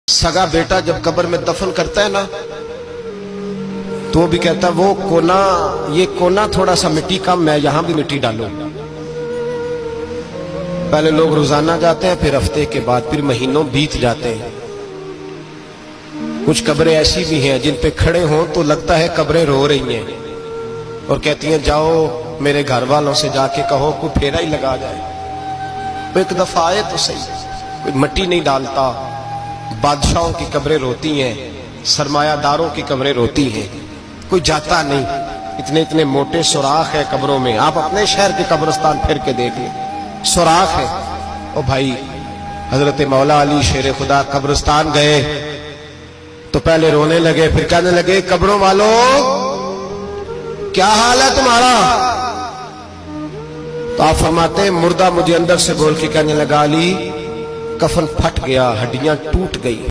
सगा बेटा जब कब्र में दफन करता है ना तो वो भी कहता है वो कोना, ये कोना थोड़ा सा मिट्टी कम, मैं यहां भी मिट्टी डालूं। पहले लोग रोजाना जाते हैं, फिर हफ्ते के बाद, फिर महीनों बीत जाते हैं। कुछ कब्रें ऐसी भी हैं जिन पे खड़े हों तो लगता है कब्रें रो रही हैं और कहती हैं जाओ मेरे घर वालों से जाके कहो कोई फेरा ही लगा जाए। वो एक दफा आए तो सही, कोई मट्टी नहीं डालता। बादशाहों की कब्रें रोती हैं, सरमायादारों की कब्रें रोती हैं, कोई जाता नहीं। इतने इतने मोटे सुराख है कब्रों में, आप अपने शहर के कब्रिस्तान फिर के देख लें, सुराख है। ओ भाई, हजरत मौला अली शेर खुदा कब्रिस्तान गए तो पहले रोने लगे, फिर कहने लगे कब्रों वालों क्या हाल है तुम्हारा? तो आप फरमाते मुर्दा मुझे अंदर से बोल के कहने लगा अली कफन फट गया, हड्डियां टूट गई।